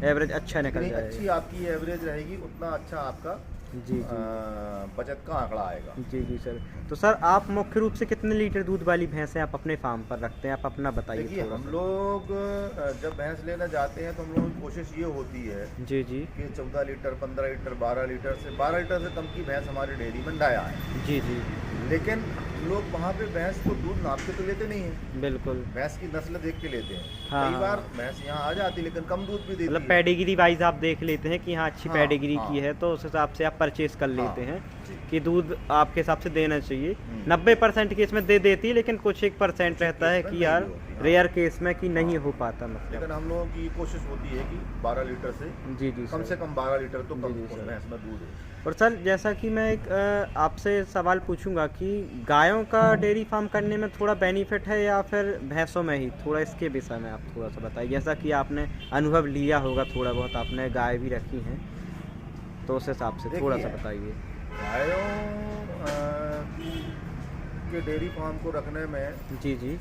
Average अच्छा निकल जितनी जाएगा। अच्छी आपकी एवरेज रहेगी उतना अच्छा आपका जी जी। बचत का आंकड़ा आएगा। जी जी सर। तो सर आप मुख्य रूप से कितने लीटर दूध वाली भैंसें आप अपने फार्म पर रखते हैं, आप अपना बताइए देखिए थोड़ा हम सा। लोग जब भैंस लेना जाते हैं तो हम लोगों की कोशिश ये होती है जी जी। कि 14 लीटर, 15 लीटर, 12 लीटर से कम की भैंस हमारी डेयरी में ना आए। जी जी। लेकिन हम लोग वहाँ पे भैंस को दूध नाप के तो लेते नहीं हैं, बिल्कुल। भैंस की नस्ल देख के लेते हैं। हाँ कई हाँ बार हाँ। भैंस यहाँ आ जाती है लेकिन कम दूध भी देती मतलब है। पेडिग्री वाइज आप देख लेते हैं कि हाँ अच्छी हाँ पेडिग्री हाँ की है, तो उस हिसाब से आप परचेज कर हाँ लेते हैं जी। कि दूध आपके हिसाब से देना चाहिए। हम्म। 90% केस में दे देती है, लेकिन कुछ 1% रहता है केस में कि नहीं यार भी होती, हाँ। रेयर केस में कि नहीं हाँ। हो पाता लेकिन मतलब। हम लोगों की कोशिश होती है कि 12 लीटर से जी जी कम सर। से कम 12 लीटर तो जी कम जी उस सर। भैंस में दूध हो। और सर जैसा कि मैं एक आपसे सवाल पूछूंगा कि गायों का डेयरी फार्म करने में थोड़ा बेनिफिट है या फिर भैंसों में ही, थोड़ा इसके विषय में आप थोड़ा सा बताइए। जैसा कि आपने अनुभव लिया होगा थोड़ा बहुत, आपने गाय भी रखी हैं, तो उस हिसाब से थोड़ा सा देखिए बताइए। गायों के डेयरी फार्म को रखने में जी जी।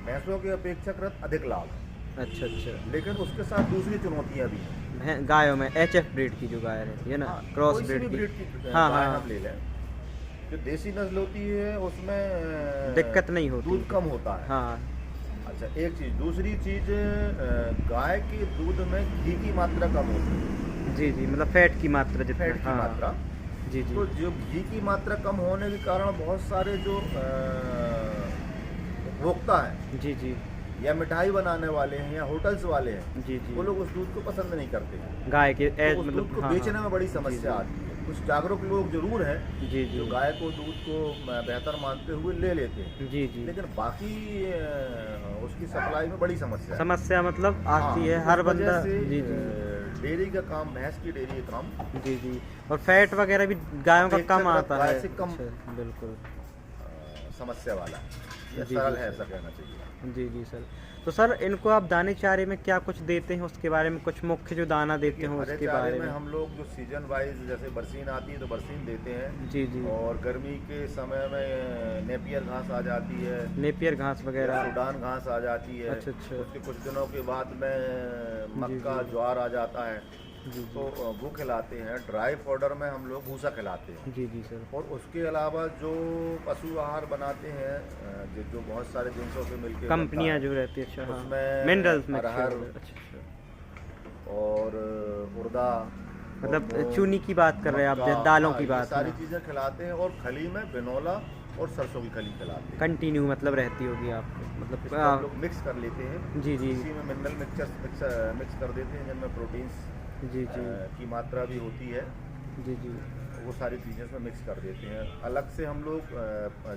भैंसों की अपेक्षाकृत अधिक लाभ है, अच्छा अच्छा। लेकिन उसके साथ दूसरी चुनौतियां भी हैं। गायों में एचएफ ब्रीड की जो गाय रहती है ना, हाँ, क्रॉस कोई सी ब्रीड भी की। ब्रीड की हाँ गाय हाँ। हम ले लें, जो देसी नस्ल होती है उसमें दिक्कत नहीं होती। दूध कम होता है। हाँ। अच्छा, एक चीज़, दूसरी चीज़ गाय के दूध में घी की मात्रा कम होती है। जी जी, मतलब फैट की मात्रा जितना। फैट की हाँ मात्रा। जी जी। तो जो घी की मात्रा कम होने के कारण बहुत सारे जो उपभोक्ता हैं जी जी। या मिठाई बनाने वाले हैं या होटल्स वाले हैं, जी जी। वो लोग उस दूध को पसंद नहीं करते हैं। गाय के तो उस दूध मतलब को हाँ बेचने हाँ। में बड़ी जी समस्या जी। आती है। कुछ जागरूक लोग जरूर हैं जी जी। जो गाय को दूध को बेहतर मानते हुए ले लेते हैं, जी जी। लेकिन बाकी उसकी सप्लाई में बड़ी समस्या है। समस्या मतलब हाँ, आती है तो हर उस वजह बंदा। से जी जी। डेयरी का काम, भैंस की डेयरी का काम जी जी। और फैट वगैरह भी गायों का कम अपेक्षाकृत आता गाय है। से कम अच्छा, बिल्कुल। समस्या वाला है, या जी सरल जी है सर। ऐसा कहना चाहिए। जी जी सर। तो सर इनको आप दाने चारे में क्या कुछ देते हैं, उसके बारे में कुछ मुख्य जो दाना देते देखिए हो हरे उसके चारे बारे में में। हम लोग जो सीजन वाइज, जैसे बरसीन आती है तो बरसीन देते हैं। जी जी। और गर्मी के समय में नेपियर घास आ जाती है, नेपियर घास या वगैरह। सूडान घास आ जाती है। अच्छा अच्छा। उसके कुछ दिनों के बाद में जी मक्का, जी। ज्वार आ जाता है, जी तो जी। वो खिलाते हैं। ड्राई पाउडर में हम लोग भूसा खिलाते हैं। जी जी सर। और उसके अलावा जो पशु आहार बनाते हैं, जो बहुत सारे जिनसों से मिलकर कंपनियां जो रहती है, अच्छा हाँ। उसमें मिनरल्स में अरहर अच्छा अच्छा। और उड़दा, मतलब और चूनी की बात कर रहे हैं आप, मक्का, दालों हाँ, की ये बात सारी ना। चीज़ें खिलाते हैं। और खली में बिनोला और सरसों की खली खिलाते हैं। कंटिन्यू मतलब रहती होगी आपको, मतलब इसको हम लोग मिक्स कर लेते हैं। जी जी। इसी में मिनरल मिक्स कर देते हैं, जिनमें प्रोटीन्स जी जी। की मात्रा भी होती है। जी जी। वो सारी चीज़ें इसमें मिक्स कर देते हैं। अलग से हम लोग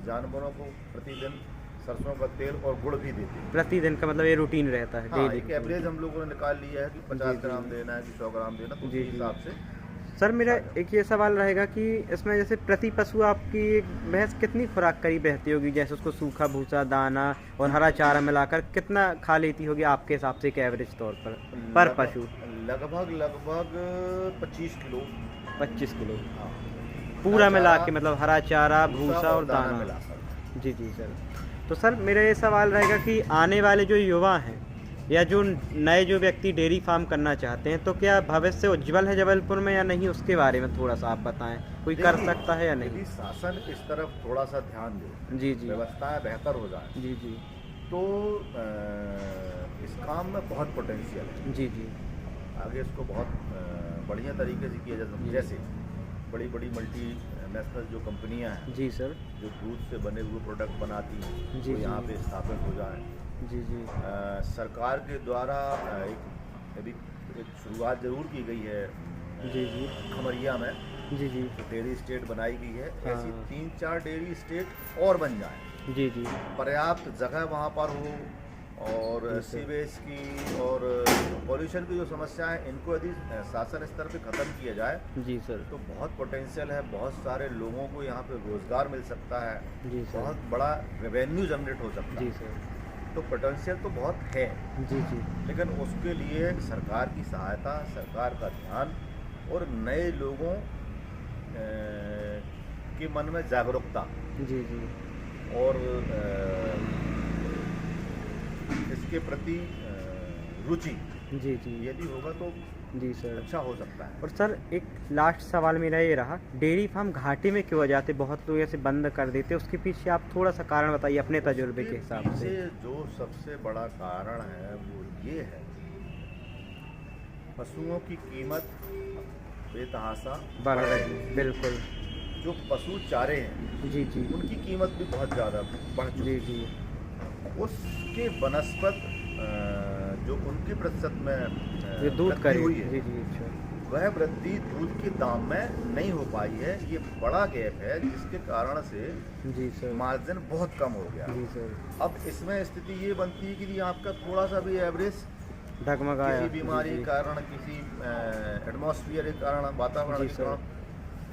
जानवरों को प्रतिदिन सरसों का तेल और गुड़ भी देते हैं। प्रतिदिन का मतलब ये रूटीन रहता है, हाँ, डेली एक एवरेज हम लोगों ने निकाल लिया है कि 50 ग्राम देना है कि 100 ग्राम देना, तो जी उसी जी। हिसाब से। सर मेरा एक ये सवाल रहेगा कि इसमें जैसे प्रति पशु आपकी एक भैंस कितनी खुराक करीब रहती होगी, जैसे उसको सूखा भूसा, दाना और हरा चारा मिलाकर कितना खा लेती होगी आपके हिसाब से एक एवरेज तौर पर पशु? लगभग 25 किलो। 25 किलो हाँ, पूरा मिला चारा, के, मतलब हरा चारा, भूसा और दाना मिलाकर। जी जी सर। तो सर मेरा ये सवाल रहेगा कि आने वाले जो युवा हैं या जो नए जो व्यक्ति डेयरी फार्म करना चाहते हैं, तो क्या भविष्य उज्जवल है जबलपुर में या नहीं, उसके बारे में थोड़ा सा आप बताएं। कोई कर सकता है या नहीं? यदि शासन इस तरफ थोड़ा सा ध्यान दे, जी जी। व्यवस्थाएं बेहतर हो जाए, जी जी। तो इस काम में बहुत पोटेंशियल है। जी जी। आगे इसको बहुत बढ़िया तरीके से किया जा सकता है। जैसे बड़ी बड़ी मल्टी नेशनल जो कंपनियां हैं, जी सर। जो दूध से बने हुए प्रोडक्ट बनाती हैं, जी वो यहाँ जी। पे स्थापित हो जाए। जी जी। सरकार के द्वारा एक शुरुआत जरूर की गई है जी जी। खमरिया में, जी जी। तो डेयरी स्टेट बनाई गई है। हाँ। ऐसी 3-4 डेयरी स्टेट और बन जाए, जी जी। पर्याप्त जगह वहाँ पर हो, और जी सर। सीवेज की और पॉल्यूशन की जो समस्या है, इनको यदि शासन स्तर पे ख़त्म किया जाए, जी सर। तो बहुत पोटेंशियल है। बहुत सारे लोगों को यहाँ पे रोज़गार मिल सकता है, जी सर। बहुत बड़ा रेवेन्यू जनरेट हो सकता जी है। सर। तो पोटेंशियल तो बहुत है, जी जी। लेकिन उसके लिए सरकार की सहायता, सरकार का ध्यान और नए लोगों के मन में जागरूकता जी जी। और इसके प्रति रुचि जी जी यदि होगा तो जी सर। अच्छा हो सकता है। और सर एक लास्ट सवाल मेरा ये रहा, डेयरी फार्म घाटे में क्यों आ जाते, बहुत लोग ऐसे बंद कर देते, उसके पीछे आप थोड़ा सा कारण बताइए अपने तजुर्बे के हिसाब से। पीछे जो सबसे बड़ा कारण है वो ये है, पशुओं की कीमत बेतहाशा बढ़ रही, बिल्कुल। जो पशु चारे हैं जी जी उनकी कीमत भी बहुत ज़्यादा बढ़ चुकी जी है। जी। उसके बनस्पत जो उनके प्रतिशत में ये दूध वृद्धि करे, हुई है, जी जी। अच्छा वह वृद्धि दूध के दाम में नहीं हो पाई है। ये बड़ा गैप है जिसके कारण से जी सर। मार्जिन बहुत कम हो गया। जी सर। अब इसमें स्थिति ये बनती है कि यदि आपका थोड़ा सा भी एवरेज डगमगाया, किसी बीमारी जी के जी। कारण, किसी एटमॉस्फेयर के कारण, वातावरण जी के सर। कारण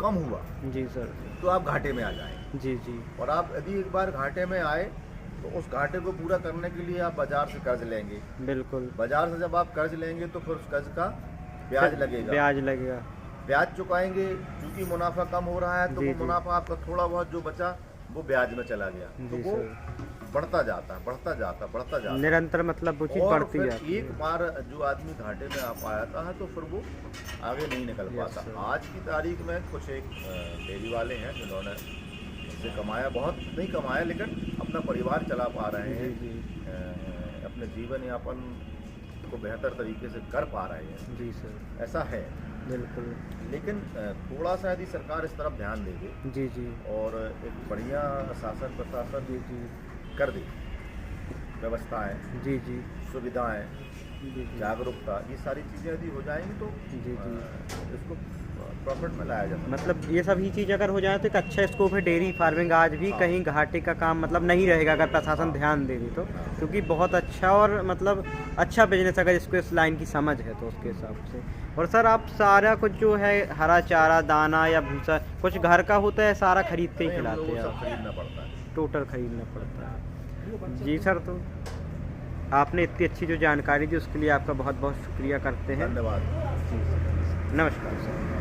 कम हुआ जी सर। तो आप घाटे में आ जाएं। जी जी और आप यदि एक बार घाटे में आए तो उस घाटे को पूरा करने के लिए आप बाजार से कर्ज लेंगे। बिल्कुल। बाजार से जब आप कर्ज लेंगे तो फिर उस कर्ज का ब्याज लगेगा। ब्याज लगेगा। ब्याज चुकाएंगे, क्योंकि मुनाफा कम हो रहा है तो जी वो जी। मुनाफा आपका थोड़ा बहुत जो बचा वो ब्याज में चला गया, तो जी वो सर। बढ़ता जाता बढ़ता जाता बढ़ता जाता। निरंतर मतलब वो चीज़ और बढ़ती फिर जाती एक है। बार जो आदमी घाटे में आ पाता है तो फिर वो आगे नहीं निकल Yes, पाता। sir. आज की तारीख में कुछ एक डेयरी वाले हैं जिन्होंने इससे कमाया, बहुत नहीं कमाया लेकिन अपना परिवार चला पा रहे हैं, जी जी अपने जीवन यापन को बेहतर तरीके से कर पा रहे हैं। जी सर। ऐसा है, बिल्कुल। लेकिन थोड़ा सा यदि सरकार इस तरफ ध्यान देगी जी जी और एक बढ़िया शासन प्रशासन जी जी कर दे, व्यवस्थाएं, जी जी सुविधाएं, जी जी जागरूकता, ये सारी चीज़ें यदि हो जाएंगी तो जी जी। इसको प्रॉफिट में लाया जा सकता मतलब ये सभी चीज़ अगर हो जाए तो एक अच्छा स्कोप है डेयरी फार्मिंग। आज भी हाँ। कहीं घाटे का काम मतलब नहीं रहेगा अगर प्रशासन हाँ। ध्यान दे दी तो, हाँ। क्योंकि बहुत अच्छा और मतलब अच्छा बिजनेस अगर इसको इस लाइन की समझ है तो उसके हिसाब से। और सर आप सारा कुछ जो है हरा चारा, दाना या भूसा कुछ घर का होता है, सारा खरीद के ही है, हम खिलाते लोगों को हैं सब आप? खरीदना पड़ता है। टोटल खरीदना पड़ता है। जी सर, तो आपने इतनी अच्छी जो जानकारी दी उसके लिए आपका बहुत बहुत शुक्रिया करते हैं। धन्यवाद। जी सर, नमस्कार सर।